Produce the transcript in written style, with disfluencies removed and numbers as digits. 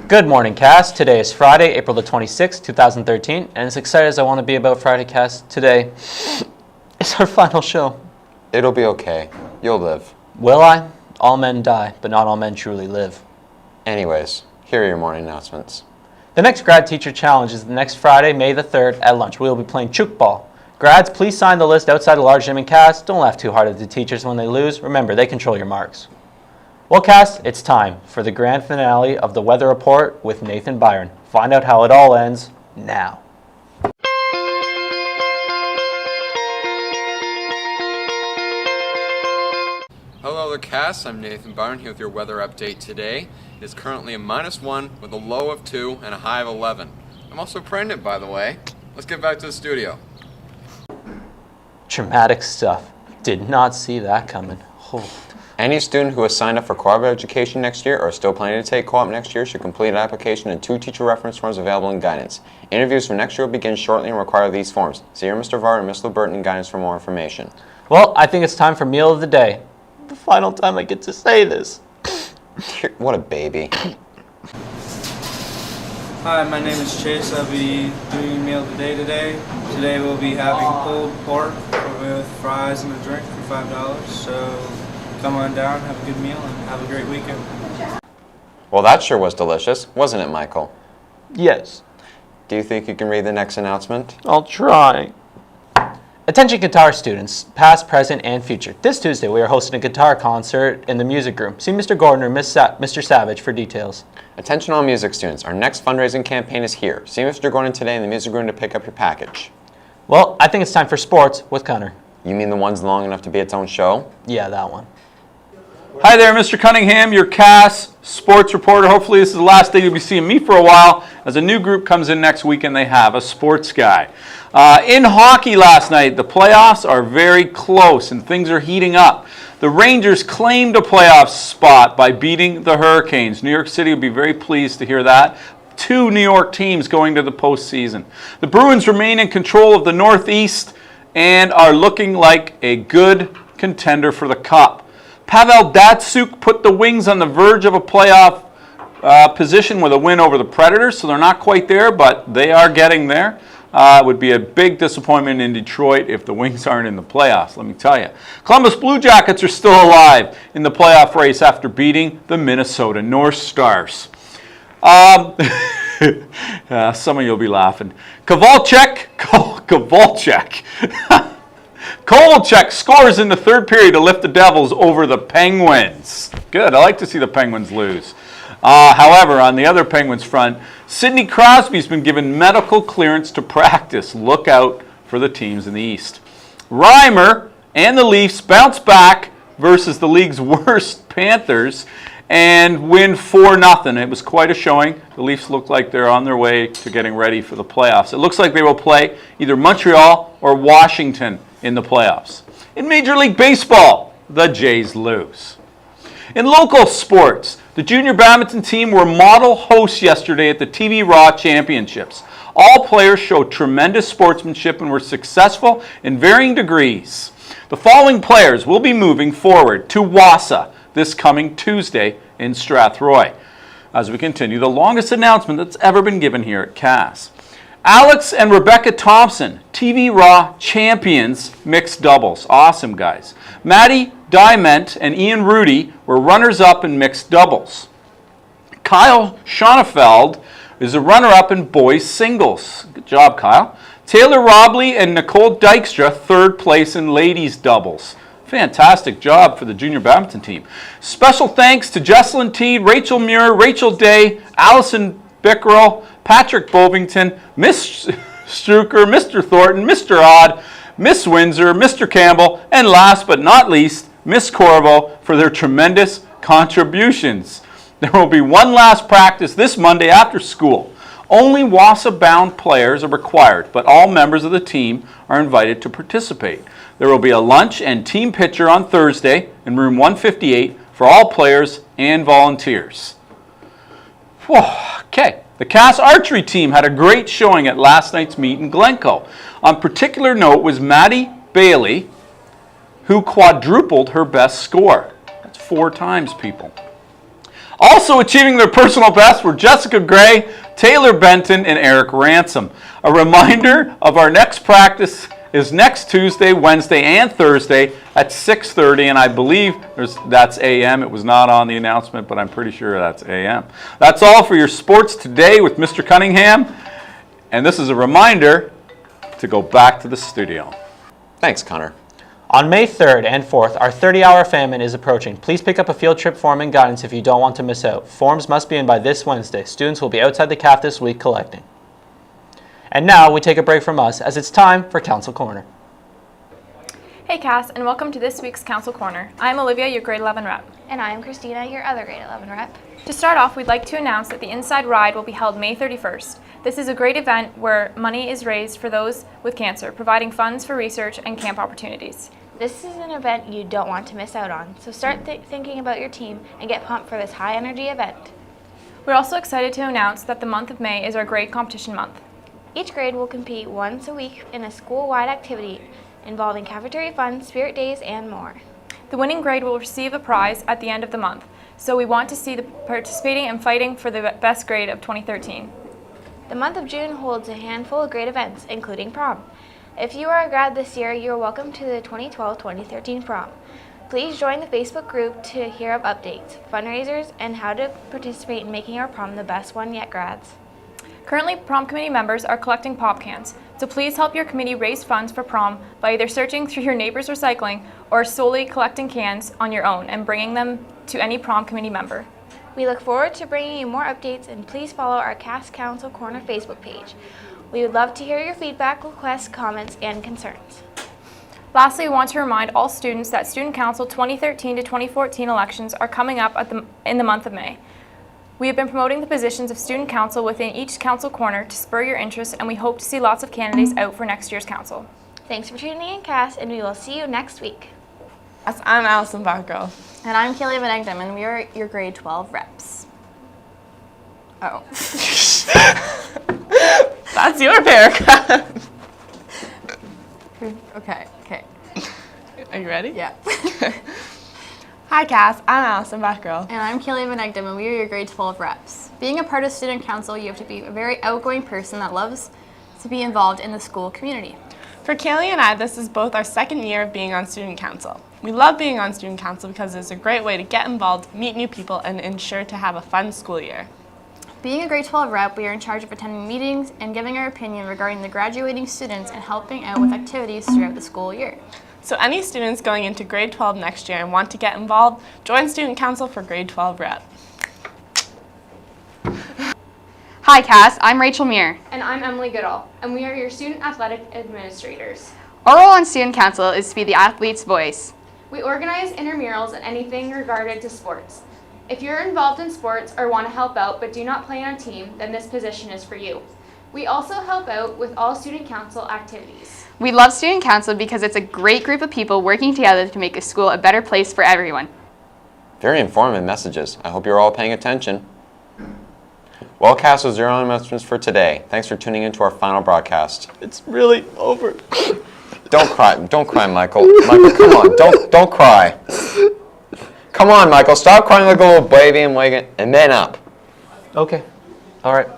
Good morning, Cast. Today is Friday, April the 26th, 2013, and as excited as I want to be about Friday Cast, today is our final show. It'll be okay. You'll live. Will I? All men die, but not all men truly live. Anyways, here are your morning announcements. The next Grad Teacher Challenge is the next Friday, May the 3rd at lunch. We will be playing chook ball. Grads, please sign the list outside the large gym and Cast. Don't laugh too hard at the teachers when they lose. Remember, they control your marks. Well, Cast, it's time for the grand finale of the Weather Report with Nathan Byron. Find out how it all ends now. Hello, the Cast. I'm Nathan Byron here with your weather update today. It is currently a -1 with a low of 2 and a high of 11. I'm also pregnant, by the way. Let's get back to the studio. Dramatic stuff. Did not see that coming. Oh. Any student who has signed up for co-op education next year or is still planning to take co-op next year should complete an application and 2 teacher reference forms available in guidance. Interviews for next year will begin shortly and require these forms. See your Mr. Var and Ms. LeBurton in guidance for more information. Well, I think it's time for meal of the day. The final time I get to say this. What a baby. Hi, my name is Chase. I'll be doing meal of the day today. Today we'll be having pulled pork with fries and a drink for $5. So come on down, have a good meal, and have a great weekend. Well, that sure was delicious, wasn't it, Michael? Yes. Do you think you can read the next announcement? I'll try. Attention guitar students, past, present, and future. This Tuesday we are hosting a guitar concert in the music room. See Mr. Gordon or Mr. Savage for details. Attention all music students, our next fundraising campaign is here. See Mr. Gordon today in the music room to pick up your package. Well, I think it's time for sports with Connor. You mean the one's long enough to be its own show? Yeah, that one. Hi there, Mr. Cunningham, your Cass sports reporter. Hopefully this is the last day you'll be seeing me for a while. As a new group comes in next week and they have a sports guy. In hockey last night, the playoffs are very close and things are heating up. The Rangers claimed a playoff spot by beating the Hurricanes. New York City would be very pleased to hear that. 2 New York teams going to the postseason. The Bruins remain in control of the Northeast and are looking like a good contender for the Cup. Pavel Datsyuk put the Wings on the verge of a playoff position with a win over the Predators, so they're not quite there, but they are getting there. It would be a big disappointment in Detroit if the Wings aren't in the playoffs, let me tell you. Columbus Blue Jackets are still alive in the playoff race after beating the Minnesota North Stars. Some of you will be laughing. Kovalchuk. Kovalchuk scores in the third period to lift the Devils over the Penguins. Good, I like to see the Penguins lose. However, on the other Penguins front, Sidney Crosby's been given medical clearance to practice. Look out for the teams in the East. Reimer and the Leafs bounce back versus the league's worst Panthers and win 4-0. It was quite a showing. The Leafs look like they're on their way to getting ready for the playoffs. It looks like they will play either Montreal or Washington in the playoffs. In Major League Baseball, the Jays lose. In local sports, the junior badminton team were model hosts yesterday at the TV Raw Championships. All players showed tremendous sportsmanship and were successful in varying degrees. The following players will be moving forward to WASA this coming Tuesday in Strathroy. As we continue, the longest announcement that's ever been given here at Cass. Alex and Rebecca Thompson, TV Raw champions mixed doubles. Awesome, guys. Maddie Diamond and Ian Rudy were runners-up in mixed doubles. Kyle Schonefeld is a runner-up in boys singles. Good job, Kyle. Taylor Robley and Nicole Dykstra, third place in ladies doubles. Fantastic job for the junior badminton team. Special thanks to Jesselyn Teed, Rachel Muir, Rachel Day, Allison Bickerel, Patrick Bovington, Miss Struker, Mr. Thornton, Mr. Odd, Miss Windsor, Mr. Campbell, and last but not least, Miss Corvo for their tremendous contributions. There will be one last practice this Monday after school. Only WASA-bound players are required, but all members of the team are invited to participate. There will be a lunch and team picture on Thursday in room 158 for all players and volunteers. Okay, the Cass archery team had a great showing at last night's meet in Glencoe. On particular note was Maddie Bailey, who quadrupled her best score. That's 4 times, people. Also achieving their personal best were Jessica Gray, Taylor Benton, and Eric Ransom. A reminder of our next practice is next Tuesday, Wednesday, and Thursday at 6:30, and I believe that's a.m. It was not on the announcement, but I'm pretty sure that's a.m. That's all for your sports today with Mr. Cunningham, and this is a reminder to go back to the studio. Thanks, Connor. On May 3rd and 4th, our 30-hour famine is approaching. Please pick up a field trip form and guidance if you don't want to miss out. Forms must be in by this Wednesday. Students will be outside the CAF this week collecting. And now we take a break from us as it's time for Council Corner. Hey Cass, and welcome to this week's Council Corner. I'm Olivia, your grade 11 rep. And I am Christina, your other grade 11 rep. To start off, we'd like to announce that the Inside Ride will be held May 31st. This is a great event where money is raised for those with cancer, providing funds for research and camp opportunities. This is an event you don't want to miss out on, so start thinking about your team and get pumped for this high energy event. We're also excited to announce that the month of May is our grade competition month. Each grade will compete once a week in a school-wide activity involving cafeteria fun, spirit days, and more. The winning grade will receive a prize at the end of the month, so we want to see the participating and fighting for the best grade of 2013. The month of June holds a handful of great events, including prom. If you are a grad this year, you are welcome to the 2012-2013 prom. Please join the Facebook group to hear of updates, fundraisers, and how to participate in making our prom the best one yet, grads. Currently, prom committee members are collecting pop cans, so please help your committee raise funds for prom by either searching through your neighbor's recycling or solely collecting cans on your own and bringing them to any prom committee member. We look forward to bringing you more updates, and please follow our Cass Council Corner Facebook page. We would love to hear your feedback, requests, comments, and concerns. Lastly, we want to remind all students that Student Council 2013 to 2014 elections are coming up in the month of May. We have been promoting the positions of Student Council within each Council Corner to spur your interest, and we hope to see lots of candidates out for next year's Council. Thanks for tuning in, Cass, and we will see you next week. I'm Allison Backrell. And I'm Kelly Van Egdom, and we are your grade 12 reps. Oh. That's your paragraph. Okay. Are you ready? Yeah. Hi, Cass. I'm Allison Backrell. And I'm Kelly Van Egdom, and we are your grade 12 reps. Being a part of Student Council, you have to be a very outgoing person that loves to be involved in the school community. For Kaylee and I, this is both our second year of being on Student Council. We love being on Student Council because it's a great way to get involved, meet new people, and ensure to have a fun school year. Being a grade 12 rep, we are in charge of attending meetings and giving our opinion regarding the graduating students and helping out with activities throughout the school year. So any students going into grade 12 next year and want to get involved, join Student Council for grade 12 rep. Hi Cass, I'm Rachel Muir. And I'm Emily Goodall, and we are your student athletic administrators. Our role on Student Council is to be the athlete's voice. We organize intramurals and anything regarded to sports. If you're involved in sports or want to help out but do not play on a team, then this position is for you. We also help out with all Student Council activities. We love Student Council because it's a great group of people working together to make a school a better place for everyone. Very informative messages. I hope you're all paying attention. Well, Cass, those are your only announcements for today. Thanks for tuning in to our final broadcast. It's really over. Don't cry, Michael. Michael, come on, don't cry. Come on, Michael, stop crying like a little baby and wake it, and then up. Okay. All right.